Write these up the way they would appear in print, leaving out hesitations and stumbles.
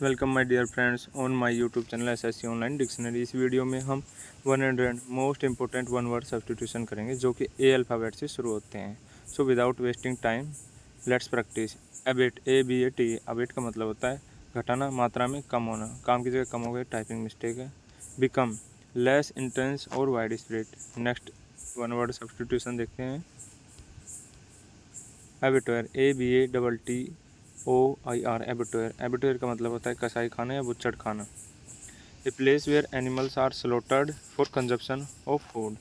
Welcome my dear friends on my YouTube channel SSC online dictionary. इस video में हम 100 most important one word substitution करेंगे जो कि ए अल्फ़ाबेट से शुरू होते हैं। So without wasting time let's practise. Abet, ABAT। Abet का मतलब होता है घटाना, मात्रा में कम होना, काम की जगह कम हो गया, टाइपिंग मिस्टेक है। बिकम, लेस इंटेंस और wide spread. Next one word substitution देखते हैं। एबिटोयर, ABATTOIR। एबिटोयर, एबिटोयर का मतलब होता है कसाई खाना या बुच्चड़ खाना। A place where animals are slaughtered for consumption of food.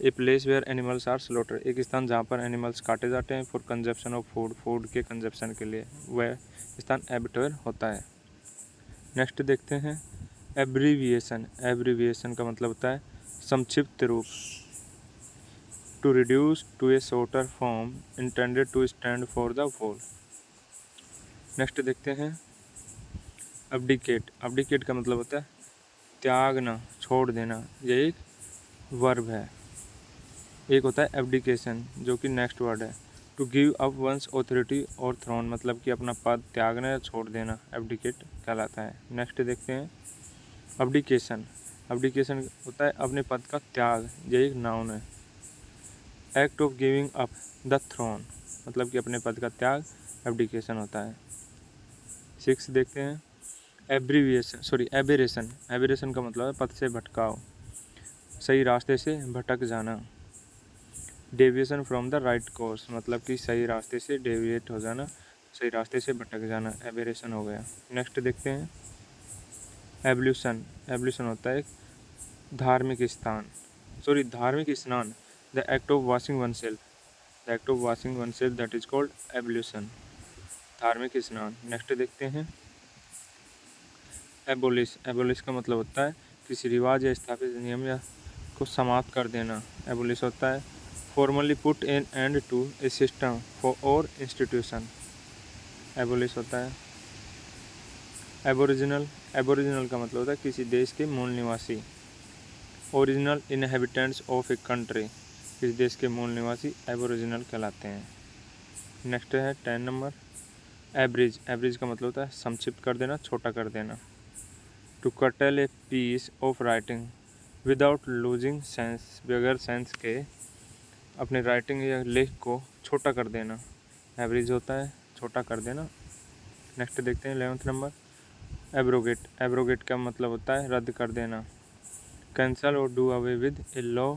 A place where animals are slaughtered, एक स्थान जहाँ पर एनिमल्स काटे जाते हैं for consumption of food, food के कंजप्शन के लिए, वह स्थान एबिटोयर होता है। नेक्स्ट देखते हैं एब्रीविएशन। एब्रीविएशन का मतलब होता है संक्षिप्त रूप। To reduce to a shorter form intended to stand for the whole. Next देखते हैं अब्डिकेट। अब्डिकेट का मतलब होता है त्यागना, छोड़ देना, यह एक वर्ब है। एक होता है एब्डिकेशन जो कि नेक्स्ट वर्ड है। To give up one's authority और थ्रोन, मतलब कि अपना पद त्यागना या छोड़ देना एब्डिकेट कहलाता है। नेक्स्ट देखते हैं अब्डिकेशन। अब्डिकेशन होता है अपने पद का त्याग, यह एक नाउन है। Act of giving up the throne, मतलब कि अपने पद का त्याग एब्डिकेशन होता है। 6 देखते हैं एबेरेशन। एबेरेशन का मतलब है पथ से भटकाव, सही रास्ते से भटक जाना। Deviation from the right course, मतलब कि सही रास्ते से डेविएट हो जाना, सही रास्ते से भटक जाना, एबेरेशन हो गया। नेक्स्ट देखते हैं एवल्यूशन। एवल्यूशन होता है धार्मिक धार्मिक स्नान। The act of washing one self, the act of washing one self that is called evolution, धार्मिक स्नान। नेक्स्ट देखते हैं एबोलिश। एबोलिश का मतलब होता है किसी रिवाज या स्थापित नियम या को समाप्त कर देना, एबोलिश होता है। Formally put an end to a system for और इंस्टीट्यूशन, एबोलिश होता है। एबोरिजिनल, एबोरिजिनल का मतलब होता है किसी देश के मूल निवासी। Original inhabitants of a country, किसी देश के मूल निवासी एबोरिजिनल कहलाते हैं। नेक्स्ट है 10 नंबर एवरेज। एवरेज का मतलब होता है संक्षिप्त कर देना, छोटा कर देना। To curtail a piece of writing without losing sense, बगैर सेंस के अपने राइटिंग या लेख को छोटा कर देना, एवरेज होता है छोटा कर देना। नेक्स्ट देखते हैं 11th नंबर एब्रोगेट। एब्रोगेट का मतलब होता है रद्द कर देना। कैंसल और do away with a law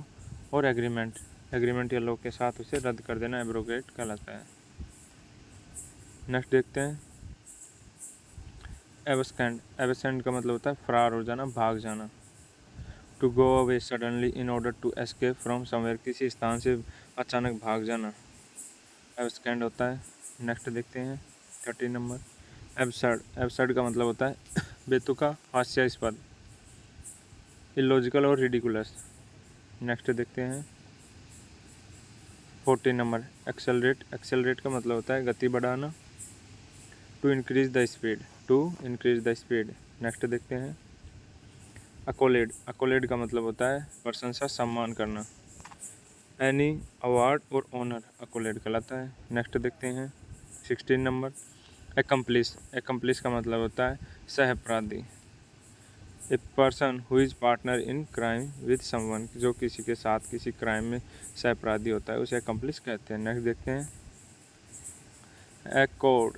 और एग्रीमेंट, एग्रीमेंट या लॉ के साथ उसे रद्द कर देना एब्रोगेट कहलाता है। नेक्स्ट देखते हैं एबस्केंड। एबसेंड का मतलब होता है फरार हो जाना, भाग जाना। To go away suddenly in order to escape from somewhere, किसी स्थान से अचानक भाग जाना एब्सकेंड होता है। नेक्स्ट देखते हैं 13 नंबर एब्सर्ड। एब्सर्ड का मतलब होता है बेतुका, हास्यास्पद, इलॉजिकल और रिडिकुलस। नेक्स्ट देखते हैं 14 नंबर एक्सेलरेट। एक्सेलरेट का मतलब होता है गति बढ़ाना। To increase the speed, to increase the speed. Next देखते हैं अकोलेड। अकोलेड का मतलब होता है प्रशंसा, सम्मान करना। एनी अवार्ड और ऑनर अकोलेड कहलाता है। नेक्स्ट देखते हैं 16 नंबर एकम्प्लिश। एकम्प्लिश का मतलब होता है सह अपराधी। ए person who is partner in crime with someone, जो किसी के साथ किसी क्राइम में सह अपराधी होता है उसे एकम्प्लिश कहते हैं। नेक्स्ट देखते हैं एकॉर्ड।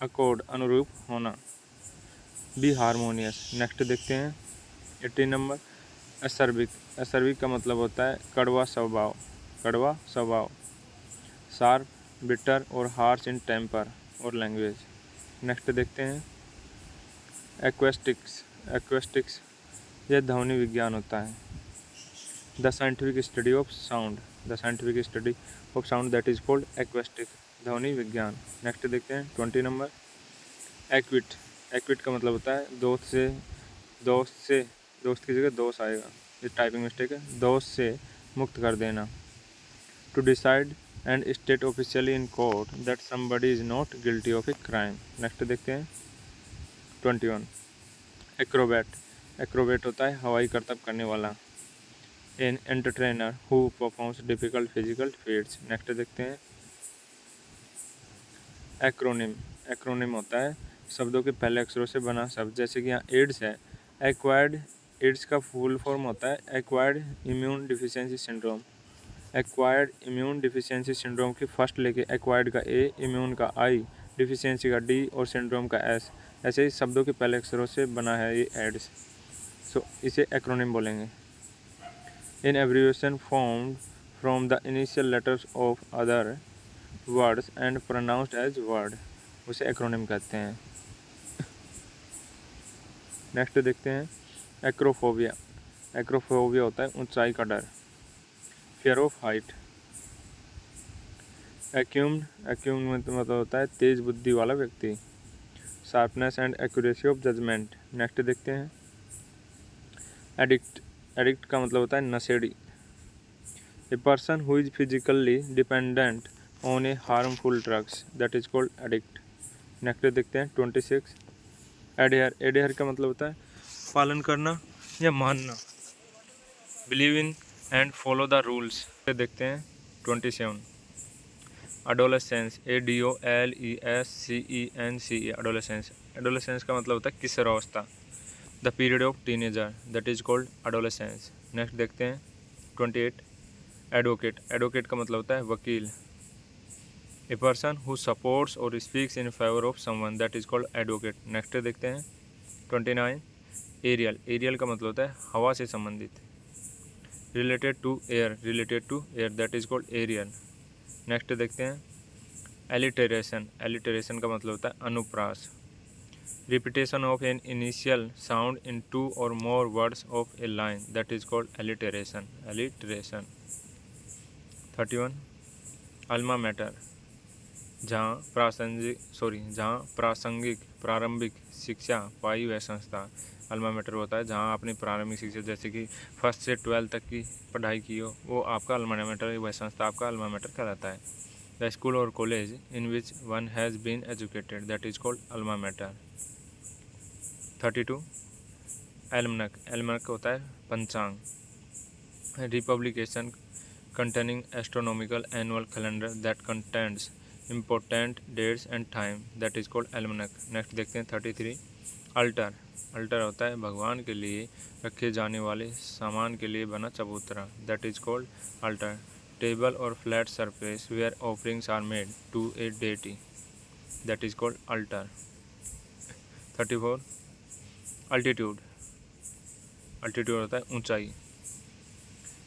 अकॉर्ड अनुरूप होना, बी हारमोनियस। नेक्स्ट देखते हैं 18 नंबर असर्बिक। असर्बिक का मतलब होता है कड़वा स्वभाव, कड़वा स्वभाव, शार्प, बिटर और हार्श इन टेम्पर और लैंग्वेज। नेक्स्ट देखते हैं एक्वेस्टिक्स। एक्वेस्टिक्स यह ध्वनि विज्ञान होता है। The scientific study of sound, the scientific study of sound that is called acoustic, ध्वनि विज्ञान। नेक्स्ट देखते हैं 20 नंबर एक्विट। एक्विट का मतलब होता है दोस्त की जगह दोस्त आएगा, ये टाइपिंग मिस्टेक है, दोस्त से मुक्त कर देना। To decide and state officially in court that somebody is not guilty of a crime. Next देखते हैं 21 एक्रोबैट। एक्रोबैट होता है हवाई करतब करने वाला। An entertainer who performs difficult physical feats. Next देखते हैं एक्रोनिम। एक्रोनिम होता है शब्दों के पहले अक्षरों से बना शब्द, जैसे कि यहाँ एड्स है। एक्वायर्ड, एड्स का फुल फॉर्म होता है acquired immune deficiency syndrome. Acquired immune deficiency syndrome की फर्स्ट लेके एक्वायर्ड का ए, इम्यून का आई, डिफिशियंसी का डी और सिंड्रोम का एस, ऐसे ही शब्दों के पहले अक्षरों से बना है ये एड्स। सो इसे एक्रोनिम बोलेंगे। An abbreviation formed from the initial letters of other words and pronounced as word, उसे एक्रोनिम कहते हैं। नेक्स्ट देखते हैं एक्रोफोबिया। एक्रोफोबिया होता है ऊंचाई का डर। Fear of height. Acumen, acumen मतलब होता है तेज बुद्धि वाला व्यक्ति। Sharpness and accuracy of judgment. Next देखते हैं एडिक्ट। एडिक्ट का मतलब होता है नशेड़ी। A person who is physically dependent on a harmful drugs, that is called addict. Next देखते हैं 26 एडेयर। एडेयर का मतलब होता है पालन करना या मानना। Believe in and follow the rules. देखते हैं 27 एडोलेसेंस। ADOLESCENCE adolescence. एडोलेसेंस का मतलब होता है किशोरावस्था। The period of teenager, that is called adolescence. Next देखते हैं 28 एडवोकेट। एडवोकेट का मतलब होता है वकील। ए पर्सन हु सपोर्ट्स और speaks in favour of someone, that is called advocate. Next देखते हैं 29 एरियल। एरियल का मतलब होता है हवा से संबंधित। Related to air, related to air, that is called aerial. Next देखते हैं एलिटरेशन। एलिटरेशन का मतलब होता है अनुप्रास। Repetition of an initial sound in 2 और more words of a line, that is called alliteration. Alliteration. 31 alma mater. जहाँ प्रासंगिक प्रारंभिक शिक्षा पाई वह संस्था। अल्मा मैटर होता है जहाँ आपने प्रारंभिक शिक्षा जैसे कि 1st से 12 तक की पढ़ाई की हो, वो आपका अल्मा मैटर, वह संस्था आपका अल्मा मैटर कहलाता है। द स्कूल और college in which one has been educated, that is called alma mater. 32 almanac. Almanac होता है पंचांग। Republication containing astronomical annual calendar that contains important dates and time, that is called almanac. Next देखते हैं 33 alter. Alter होता है भगवान के लिए रखे जाने वाले सामान के लिए बना चबूतरा, that is called altar. Table और flat surface where offerings are made to a deity, that is called altar. 34 altitude. Altitude होता है ऊंचाई।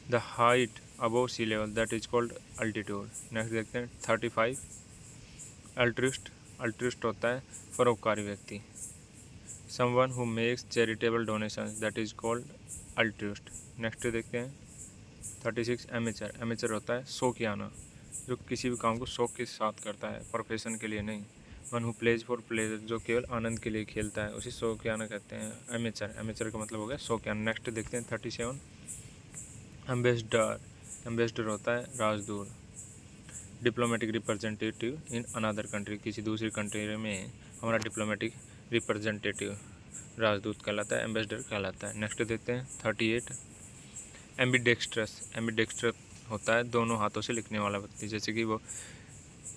The height above sea level, that is called altitude. Next देखते हैं 35 अल्ट्रिस्ट। अल्ट्रिस्ट होता है परोपकारी व्यक्ति। Someone who makes charitable donations, that is called altruist. Next देखते हैं 36 एमेचर। एमेचर होता है शौकियाना, जो किसी भी काम को शौक के साथ करता है, प्रोफेशन के लिए नहीं। One who plays for pleasure, जो केवल आनंद के लिए खेलता है, उसे शौकियाना कहते हैं। एमेचर, एमेचर का मतलब हो गया शौकियाना। नेक्स्ट देखते हैं 37 एम्बेसडर। एम्बेसडर होता है राजदूत। Diplomatic representative in another country, किसी दूसरी कंट्री में हमारा डिप्लोमेटिक रिप्रेजेंटेटिव राजदूत कहलाता है, एम्बेसडर कहलाता है। नेक्स्ट देखते हैं 38 एम्बिडेक्स्ट्रस। एम्बिडेक्स्ट्रस होता है दोनों हाथों से लिखने वाला व्यक्ति, जैसे कि वो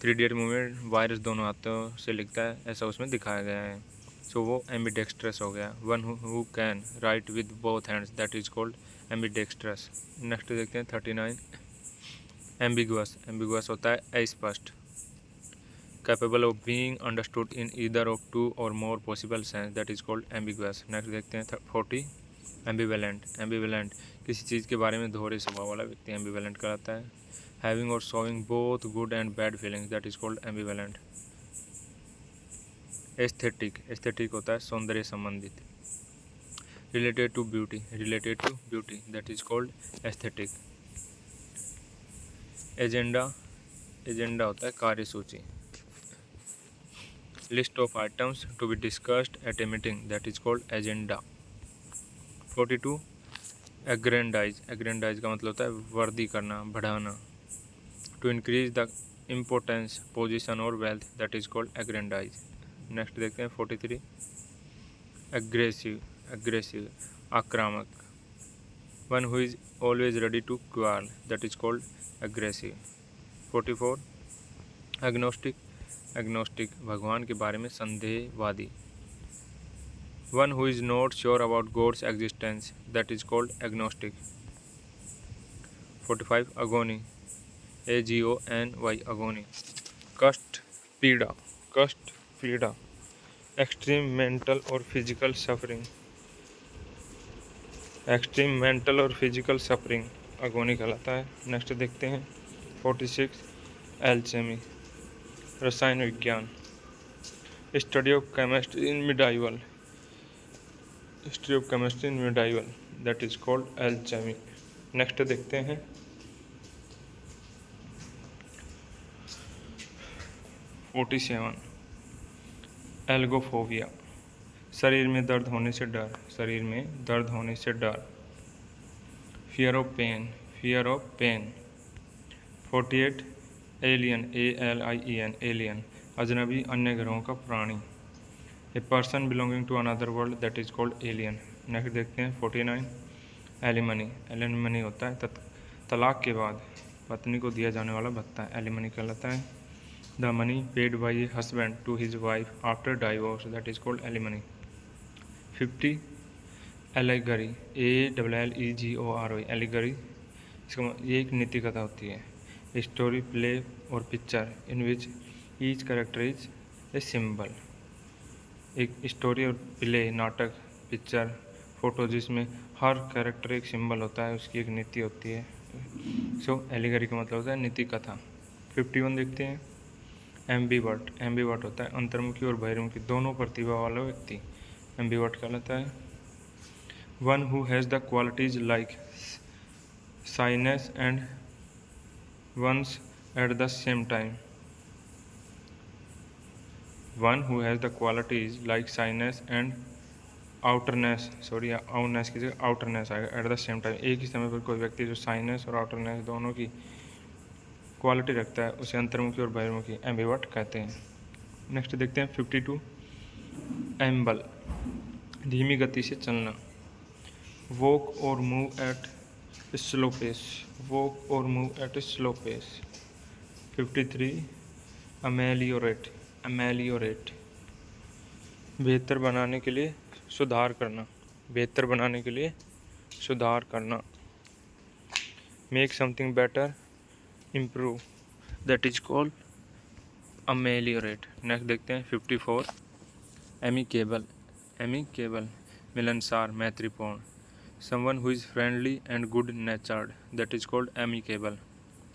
3 इडियट मूवी में वायरस दोनों हाथों से लिखता है, ऐसा उसमें दिखाया गया है। सो वो एम्बिडेक्स्ट्रस हो गया। One who can write with both hands, that is called ambidextrous. Next देखते हैं 39 एम्बिगुअस। एम्बिगुअस होता है अस्पष्ट। Capable of being understood in either of 2 और more possible sense, that is called ambiguous. Next देखते हैं 40 एम्बिवेलेंट। एम्बिवेलेंट किसी चीज़ के बारे में दोहरे स्वभाव वाला व्यक्ति एम्बिवेलेंट कहलाता है। हैविंग और showing both good and bad feelings, that is called ambivalent. Aesthetic. Aesthetic होता है सौंदर्य संबंधित। Related to beauty. Related to beauty, that is called aesthetic. Agenda. Agenda होता है कार्यसूची। List of items to be discussed at a meeting, that is called agenda. 42 aggrandize. Aggrandize का मतलब होता है वर्दी करना, बढ़ाना। To increase the importance, position और wealth, that is called aggrandize. Next देखते हैं 43 एग्रेसिव। एग्रेसिव आक्रामक। One who is always ready to क्वाल, that is called aggressive. 44 agnostic. Agnostic, भगवान के बारे में संदेहवादी। One who is not sure about God's existence, that is called agnostic. 45 अगोनी, AGONY, अगोनी, कष्ट, पीड़ा, कष्ट, पीड़ा, एक्सट्रीम मेंटल और फिजिकल सफरिंग, एक्सट्रीम मेंटल और फिजिकल सफरिंग अगोनी कहलाता है। नेक्स्ट देखते हैं 46 एल्केमी, रसायन विज्ञान, study of chemistry in medieval, history of chemistry in medieval, that is called alchemy. Next देखते हैं 47 एल्गोफोबिया, शरीर में दर्द होने से डर, शरीर में दर्द होने से डर। Fear of pain, fear of pain. 48 alien, ALIEN, alien, अजनबी, अन्य ग्रहों का प्राणी। A person belonging to another world, that is called alien. Next देखते हैं 49 एलिमनी, एलिमनी होता है तलाक के बाद पत्नी को दिया जाने वाला भत्ता, एलिमनी कहलाता है। The money paid by a husband to his wife after divorce, that is called alimony. 50 allegory, ALLEGORY, allegory, ये एक नीति कथा होती है। स्टोरी, प्ले और picture in which each character is a symbol, एक स्टोरी और प्ले, नाटक, पिक्चर, फोटो जिसमें हर कैरेक्टर एक सिंबल होता है, उसकी एक नीति होती है। सो एलिगरी का मतलब होता है नीति कथा। 51 देखते हैं एम्बीवर्ट, एम्बीवर्ट होता है अंतर्मुखी और बहिर्मुखी दोनों प्रतिभा वाला व्यक्ति, एम्बीवर्ट कहलाता है। One who has the qualities like shyness and once at the same time, one who has the qualities like shyness and outerness, sorry outness की जगह आउटरनेस आएगा, एट द सेम टाइम, एक ही समय पर कोई व्यक्ति जो शाइनेस और आउटरनेस दोनों की क्वालिटी रखता है उसे अंतर्मुखी और बहिर्मुखी एम्बीवर्ट कहते हैं। नेक्स्ट देखते हैं 52 एम्बल, धीमी गति से चलना। वॉक और move at slow pace, walk और move at slow pace. 53 ameliorate, ameliorate, बेहतर बनाने के लिए सुधार करना, बेहतर बनाने के लिए सुधार करना। Make something better, improve, that is called ameliorate. Next देखते हैं 54 एमिकेबल, एमिकेबल, मिलनसार, मैत्रीपूर्ण। Someone who is friendly and good natured, that is called amicable.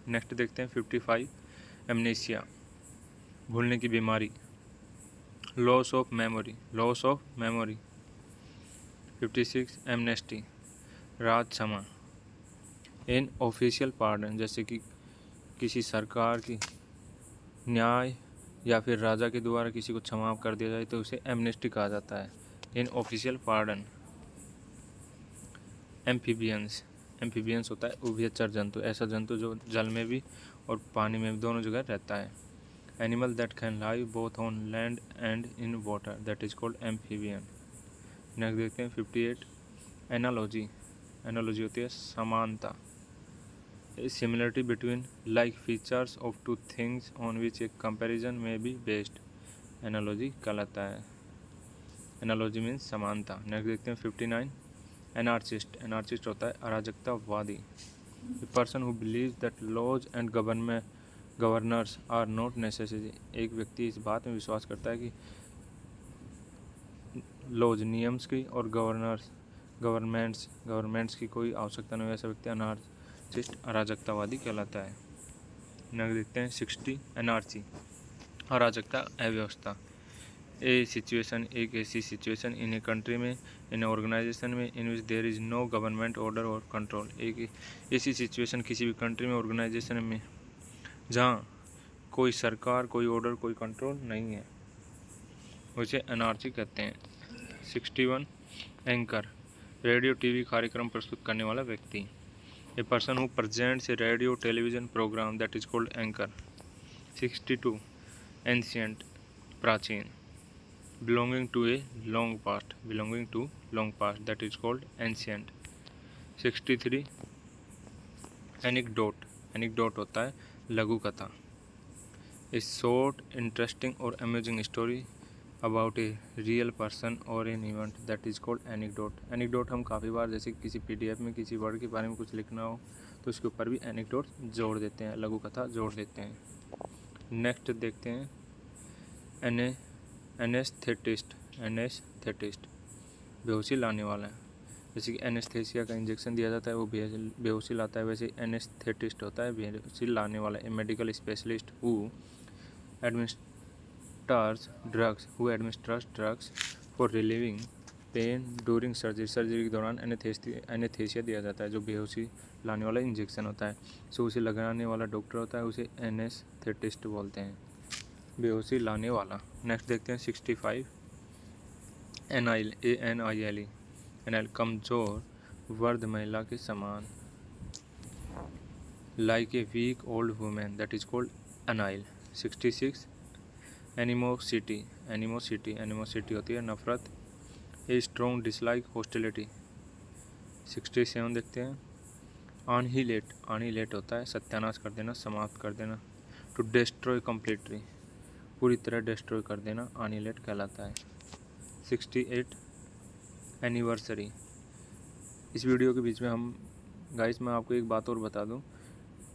Next देखते हैं 55 एमनेसिया, भूलने की बीमारी, loss of memory, loss of memory. 56 amnesty, राज क्षमा। इन ऑफिशियल पार्डन, जैसे कि किसी सरकार की न्याय या फिर राजा के द्वारा किसी को क्षमा कर दिया जाए तो उसे एमनेस्टी कहा जाता है, इन ऑफिशियल पार्डन। एम्फीबियंस, एम्फीबियंस होता है उभयचर जंतु, ऐसा जंतु जो जल में भी और पानी में भी दोनों जगह रहता है। Animal that can live both on land and in water, that is called amphibian. Next देखते हैं 58 एनालॉजी, एनालॉजी होती है समानता, similarity between like features of two things on which A comparison में बी बेस्ड, एनालॉजी कहलाता है। Analogy means समानता। Next देखते हैं 59 एनार्चिस्ट, एनार्चिस्ट होता है अराजकतावादी। A person who believe that laws and governors are not necessary, एक व्यक्ति इस बात में विश्वास करता है कि लॉज, नियम्स की और गवर्नमेंट्स की कोई आवश्यकता नहीं, ऐसा व्यक्ति अनार्चिस्ट, अराजकतावादी कहलाता है। नेक्स्ट देखते हैं 60 एनार्ची, अराजकता, अव्यवस्था। ए सिचुएशन, एक ऐसी सिचुएशन इन ए कंट्री में, इन ऑर्गेनाइजेशन में, in which there is no government order और कंट्रोल, एक ऐसी सिचुएशन किसी भी कंट्री में, ऑर्गेनाइजेशन में जहाँ कोई सरकार, कोई ऑर्डर, कोई कंट्रोल नहीं है, उसे एनार्ची कहते हैं। 61 एंकर, रेडियो टीवी कार्यक्रम प्रस्तुत करने वाला व्यक्ति। A person who presents a radio television programme, that is called anchor. 62 ancient, प्राचीन, belonging to a long past, belonging to long past, that is called ancient। 63 anecdote, anecdote होता है लघु कथा। ए शॉर्ट इंटरेस्टिंग और amazing story about a real person और an event that is called anecdote. Anecdote हम काफ़ी बार जैसे किसी PDF में किसी वर्ड के बारे में कुछ लिखना हो तो उसके ऊपर भी एनेक्डोट जोड़ देते हैं, लघु कथा जोड़ देते हैं। नेक्स्ट देखते हैं एनेस्थेटिस्ट। एनेस्थेटिस्ट बेहोशी लाने वाला है। जैसे कि एनेस्थेसिया का इंजेक्शन दिया जाता है वो बेहोशी लाता है, वैसे एनेस्थेटिस्ट होता है बेहोशी लाने वाला। A medical specialist who administers drugs for relieving pain during surgery के दौरान एनेस्थेसिया दिया जाता है, जो बेहोशी लाने वाला इंजेक्शन होता है। सो उसे लगाने वाला डॉक्टर होता है, उसे एनेस्थेटिस्ट बोलते हैं, बेहोशी लाने वाला। नेक्स्ट देखते हैं 65 एनाइल ANILE। एनाइल कमज़ोर वर्द महिला के समान, like a weak old women that is called anile. 66 animosity. Animosity होती है नफरत। A strong dislike hostility. 67 देखते हैं आनिलेट होता है सत्यानाश कर देना, समाप्त कर देना। टू डिस्ट्रॉय कम्प्लीटली, पूरी तरह डिस्ट्रॉय कर देना आनिलेट कहलाता है। 68 एनिवर्सरी। इस वीडियो के बीच में गाइस मैं आपको एक बात और बता दूं,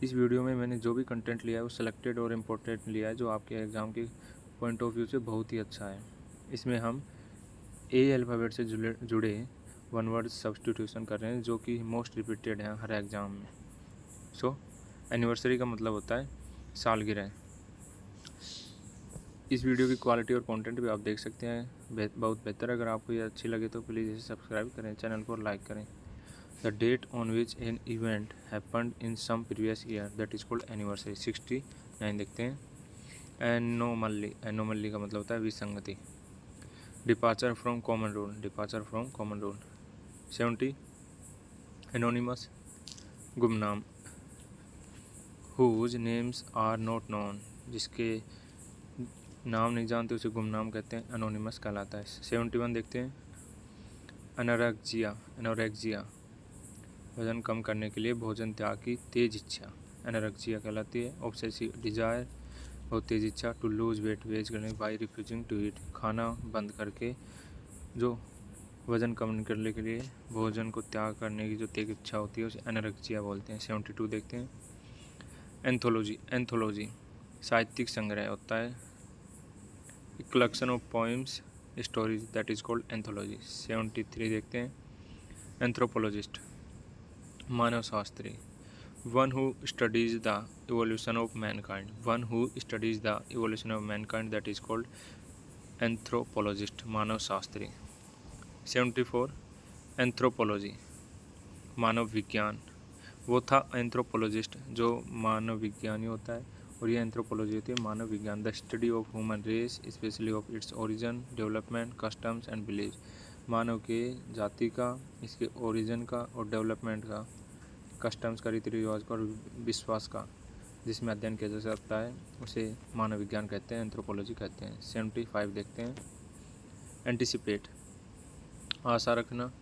इस वीडियो में मैंने जो भी कंटेंट लिया है वो सिलेक्टेड और इम्पोर्टेंट लिया है, जो आपके एग्ज़ाम के पॉइंट ऑफ व्यू से बहुत ही अच्छा है। इसमें हम ए अल्फ़ाबेट से जुड़े वन वर्ड सब्स्टिट्यूशन कर रहे हैं, जो कि मोस्ट रिपीटेड हैं हर एग्ज़ाम में। सो एनिवर्सरी का मतलब होता है सालगिरह। इस वीडियो की क्वालिटी और कंटेंट भी आप देख सकते हैं, बहुत बेहतर। अगर आपको ये अच्छी लगे तो प्लीज़ इसे सब्सक्राइब करें, चैनल को लाइक करें। The date on which an event happened in some previous year that is called anniversary. 69 देखते हैं एनोमली का मतलब होता है विसंगति। Departure from common rule. 70 anonymous गुमनाम। Whose names are not known, जिसके नाम नहीं जानते उसे गुमनाम कहते हैं, एनोनिमस कहलाता है। 71 देखते हैं एनोरेक्जिया वजन कम करने के लिए भोजन त्याग की तेज इच्छा, एनोरेक्जिया कहलाती है। ऑब्सेसिव डिजायर बहुत तेज इच्छा। टू लूज वेट करने बाई रिफ्यूजिंग टू ईट, खाना बंद करके जो वजन कम करने के लिए भोजन को त्याग करने की जो तेज इच्छा होती है उसे एनोरेक्जिया बोलते हैं। 72 देखते हैं एंथोलॉजी साहित्यिक संग्रह होता है, collection of poems stories that is called anthology. 73 देखते हैं एंथ्रोपोलॉजिस्ट मानवशास्त्री। One who studies the evolution of mankind that is called anthropologist मानवशास्त्री। 74 एंथ्रोपोलॉजी मानव विज्ञान। वो था एंथ्रोपोलॉजिस्ट जो मानव विज्ञानी होता है, और ये एंथ्रोपोलॉजी होती है मानव विज्ञान। The study of human race specially of its origin, development, customs and beliefs. मानव के जाति का, इसके ओरिजिन का और डेवलपमेंट का, कस्टम्स का, रीति रिवाज का और विश्वास का जिसमें अध्ययन किया जा सकता है उसे मानव विज्ञान कहते हैं, एंथ्रोपोलॉजी कहते हैं। 75 देखते हैं एंटिसिपेट आशा रखना।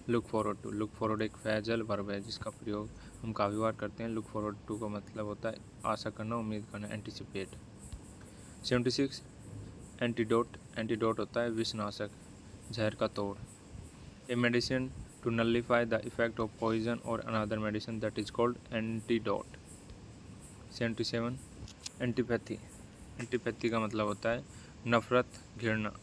लुक फॉरवर्ड एक फैजल वर्ब है जिसका प्रयोग हम काफ़ी बार करते हैं। लुक फॉरवर्ड टू का मतलब होता है आशा करना, उम्मीद करना, एंटिसिपेट। 76 एंटीडोट होता है विषनाशक, जहर का तोड़। A medicine to nullify the effect of poison और another medicine that is called antidote. 77 antipathy का मतलब होता है नफरत, घृणा।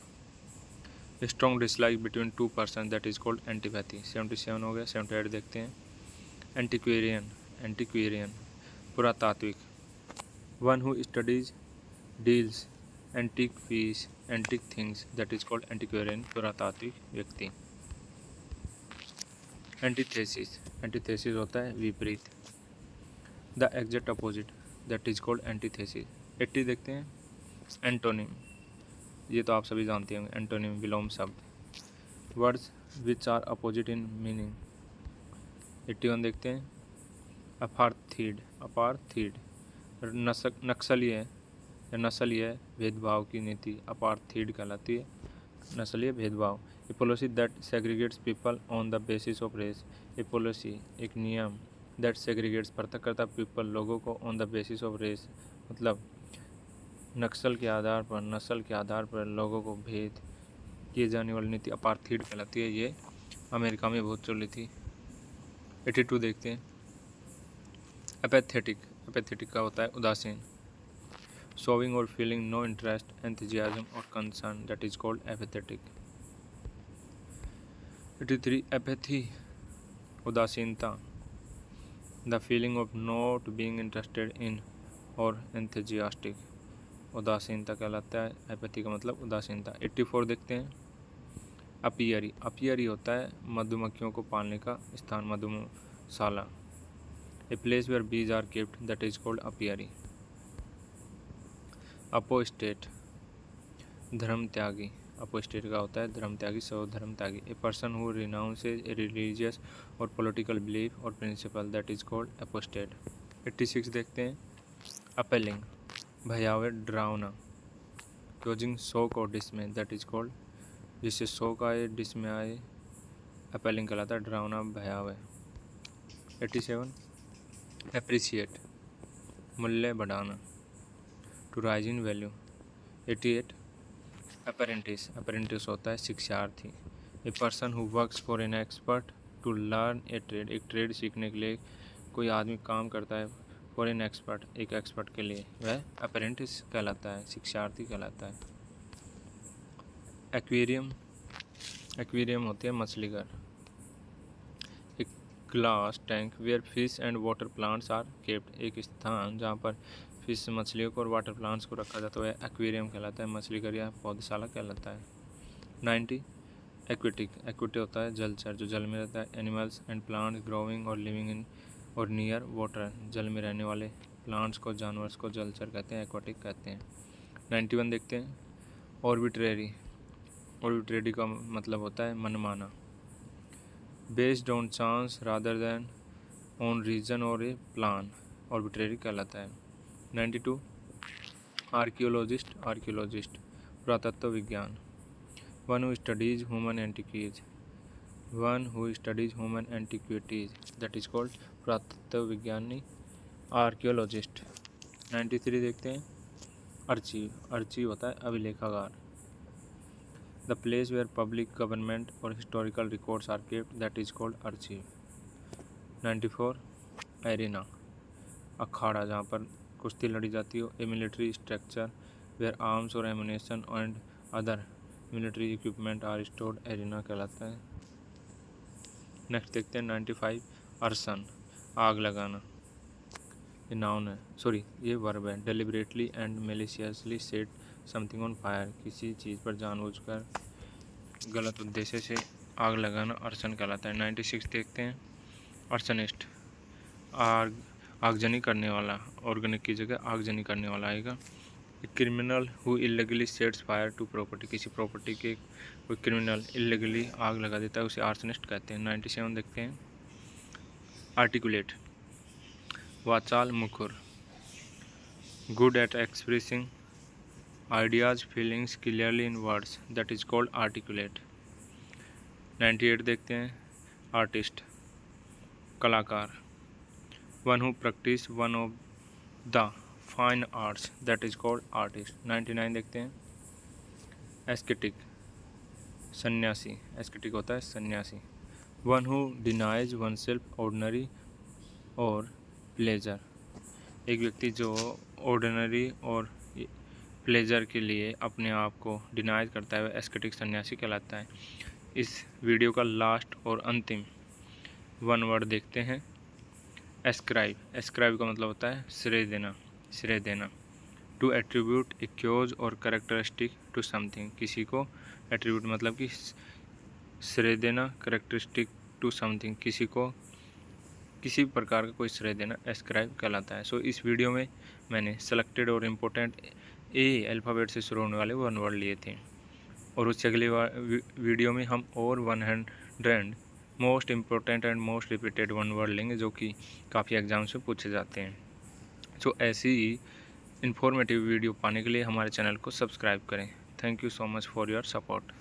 Strong dislike between two person that is called antipathy. 77 हो गया। 78 देखते हैं एंटीक्वेरियन पुरातात्विक। One who studies deals antique piece antique things that is called antiquarian पुरातात्विक व्यक्ति। एंटीथेसिस होता है विपरीत। The exact opposite that is called antithesis. 80 देखते हैं एंटोनिम, ये तो आप सभी जानते होंगे, एंटोनिम विलोम शब्द। Words which are opposite in meaning. 81 देखते हैं अपार्थीड नस्लीय भेदभाव की नीति अपार्थीड कहलाती है, नस्लीय भेदभाव। A policy that segregates people on the basis of race. A policy एक नियम दैट सेग्रीगेट्स पृथक करता पीपल लोगों को on the basis of race मतलब नस्ल के आधार पर लोगों को भेद किए जाने वाली नीति अपार्थीड कहलाती है। ये अमेरिका में बहुत चली थी। 82 देखते हैं। एपैथेटिक का होता है उदासीन। शोविंग और फीलिंग नो इंटरेस्ट, एंथुजियाज्म और concern, that is called apathetic. 83 apathy उदासीनता। The feeling of not being interested in और एंथुजियास्टिक, उदासीनता कहलाता है। एपैथी का मतलब उदासीनता। 84 देखते हैं। अपियरी होता है मधुमक्खियों को पालने का स्थान, मधुशाला। A place where bees are kept, that is called apiary. Apostate धर्म त्यागी। अपोस्टेट का होता है धर्म त्यागी, धर्म त्यागी। A person who renounces a religious और पॉलिटिकल बिलीफ और principle, that is called apostate. 86 देखते हैं। अपेलिंग भयावह, डरावना। क्योजिंग शोक और डिसमे, दैट इज कॉल्ड, जिससे शोक आए, डिसमे आए, अपेलिंग कहलाता है, डरावना, भयावह। 87 एप्रिशिएट मूल्य बढ़ाना, to rise in value. 88 apprentice होता है शिक्षार्थी। A person who works for an expert to learn a trade, एक ट्रेड सीखने के लिए कोई आदमी काम करता है फॉर एन एक्सपर्ट, एक एक्सपर्ट के लिए, वह अप्रेंटिस कहलाता है, शिक्षार्थी कहलाता है। एक्वेरियम होते हैं मछली घर। एक glass tank where fish and water plants are kept, एक स्थान जहाँ पर फिश मछलियों को और वाटर प्लांट्स को रखा जाता है, एक्वेरियम कहलाता है, मछली घर या पौधशाला कहलाता है। 90 एक्विटी होता है जलचर, जो जल में रहता है। एनिमल्स एंड प्लांट्स ग्रोइंग और लिविंग इन और नियर वाटर, जल में रहने वाले प्लांट्स को, जानवर्स को जलचर कहते हैं, एक्वाटिक कहते हैं। 91 देखते हैं। ऑर्बिट्रेरी का मतलब होता है मनमाना। Based on chance rather than on reason और ए प्लान, ऑर्बिट्रेरी कहलाता है। 92 आर्कियोलॉजिस्ट पुरातत्व विज्ञान। One who studies human antiquities, that is called पुरातत्व विज्ञानी, आर्कियोलॉजिस्ट। 93 देखते हैं। अर्चीव होता है अभिलेखागार। The place where public government और historical records are kept, that is called archive. 94 arena अखाड़ा, जहाँ पर कुश्ती लड़ी जाती हो। A military structure where arms और ammunition and other military equipment are stored, arena कहलाता है। नेक्स्ट देखते हैं 95 अर्सन आग लगाना। ये नाउन है, ये वर्ब है। Deliberately and maliciously set something on fire, किसी चीज़ पर जानबूझकर गलत उद्देश्य से आग लगाना अर्सन कहलाता है। 96 देखते हैं। अर्सनिस्ट आगजनी करने वाला, ऑर्गेनिक की जगह आगजनी करने वाला आएगा। Criminal who illegally sets fire to property, किसी प्रॉपर्टी के कोई क्रिमिनल इलीगली आग लगा देता है, उसे आर्सनिस्ट कहते हैं। 97 देखते हैं। आर्टिकुलेट वाचाल, मुखर। Good at expressing ideas feelings clearly in words, that is called articulate. 98 देखते हैं। आर्टिस्ट कलाकार। One who practice one of the fine arts, that is called artist. 99 देखते हैं। एस्केटिक सन्यासी, एस्केटिक होता है सन्यासी। One who denies one self ordinary और प्लेजर, एक व्यक्ति जो ऑर्डिनरी और प्लेजर के लिए अपने आप को डिनाइज करता है, वह एस्केटिक सन्यासी कहलाता है। इस वीडियो का लास्ट और अंतिम वन वर्ड देखते हैं। एस्क्राइब का मतलब होता है श्रेय देना। टू एट्रीब्यूट ए क्योज और कैरेक्टरिस्टिक टू समथिंग, किसी को एट्रीब्यूट मतलब कि श्रेय देना, कैरेक्टरिस्टिक टू समथिंग, किसी प्रकार का कोई श्रेय देना एस्क्राइब कहलाता है। इस वीडियो में मैंने सेलेक्टेड और इम्पोर्टेंट ए अल्फ़ाबेट से शुरू होने वाले वन वर्ड लिए थे, और उससे अगले वीडियो में हम और 100 most important and most repeated one word लेंगे, जो कि काफ़ी एग्जाम्स में पूछे जाते हैं। ऐसी ही इन्फॉर्मेटिव वीडियो पाने के लिए हमारे चैनल को सब्सक्राइब करें। Thank you so much for your support.